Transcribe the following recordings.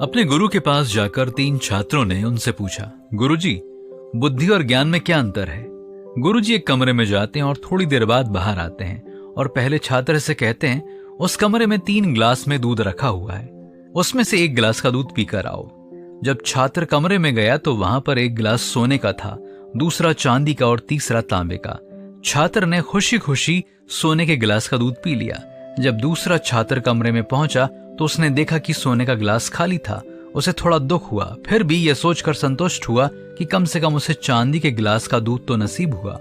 अपने गुरु के पास जाकर 3 छात्रों ने उनसे पूछा, गुरुजी, बुद्धि और ज्ञान में क्या अंतर है? गुरुजी एक कमरे में जाते हैं और थोड़ी देर बाद बाहर आते हैं और पहले छात्र से कहते हैं, उस कमरे में 3 गिलास में दूध रखा हुआ है, उसमें से 1 गिलास का दूध पीकर आओ। जब छात्र कमरे में गया तो वहां पर 1 गिलास सोने का था, दूसरा चांदी का और तीसरा तांबे का। छात्र ने खुशी खुशी सोने के गिलास का दूध पी लिया। जब दूसरा छात्र कमरे में पहुंचा तो उसने देखा कि सोने का गिलास खाली था। उसे थोड़ा दुख हुआ, फिर भी यह सोचकर संतुष्ट हुआ कि कम से कम उसे चांदी के गिलास का दूध तो नसीब हुआ।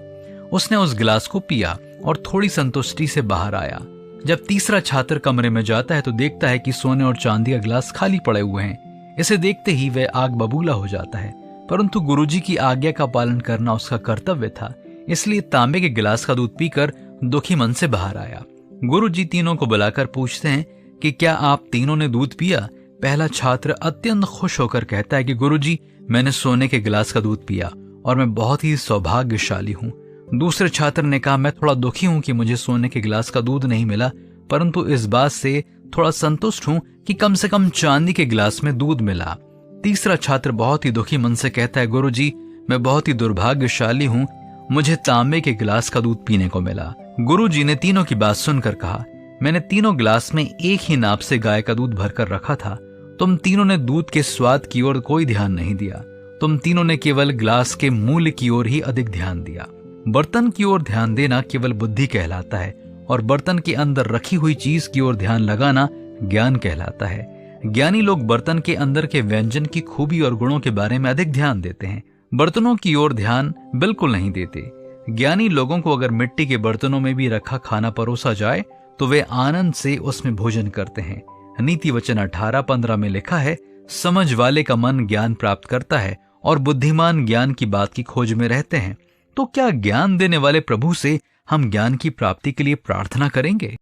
उसने उस गिलास को पिया और थोड़ी संतुष्टि से बाहर आया। जब तीसरा छात्र कमरे में जाता है तो देखता है कि सोने और चांदी का गिलास खाली पड़े हुए हैं। इसे देखते ही वह आग बबूला हो जाता है, परंतु गुरुजी की आज्ञा का पालन करना उसका कर्तव्य था, इसलिए तांबे के गिलास का दूध पीकर दुखी मन से बाहर आया। गुरुजी तीनों को बुलाकर पूछते हैं कि क्या आप तीनों ने दूध पिया? पहला छात्र अत्यंत खुश होकर कहता है कि गुरुजी, मैंने सोने के गिलास का दूध पिया और मैं बहुत ही सौभाग्यशाली हूँ। दूसरे छात्र ने कहा, मैं थोड़ा दुखी हूँ कि मुझे सोने के गिलास का दूध नहीं मिला, परंतु इस बात से थोड़ा संतुष्ट हूँ कि कम से कम चांदी के गिलास में दूध मिला। तीसरा छात्र बहुत ही दुखी मन से कहता है, गुरुजी, मैं बहुत ही दुर्भाग्यशाली हूँ, मुझे तांबे के गिलास का दूध पीने को मिला। गुरुजी ने तीनों की बात सुनकर कहा, मैंने तीनों गिलास में एक ही नाप से गाय का दूध भरकर रखा था। तुम तीनों ने दूध के स्वाद की ओर कोई ध्यान नहीं दिया। तुम तीनों ने केवल गिलास के मूल्य की ओर ही अधिक ध्यान दिया। बर्तन की ओर ध्यान देना केवल बुद्धि कहलाता है और बर्तन के अंदर रखी हुई चीज की ओर ध्यान लगाना ज्ञान कहलाता है। ज्ञानी लोग बर्तन के अंदर के व्यंजन की खूबी और गुणों के बारे में अधिक ध्यान देते हैं, बर्तनों की ओर ध्यान बिल्कुल नहीं देते। ज्ञानी लोगों को अगर मिट्टी के बर्तनों में भी रखा खाना परोसा जाए तो वे आनंद से उसमें भोजन करते हैं। नीति वचन 18:15 में लिखा है, समझ वाले का मन ज्ञान प्राप्त करता है और बुद्धिमान ज्ञान की बात की खोज में रहते हैं। तो क्या ज्ञान देने वाले प्रभु से हम ज्ञान की प्राप्ति के लिए प्रार्थना करेंगे?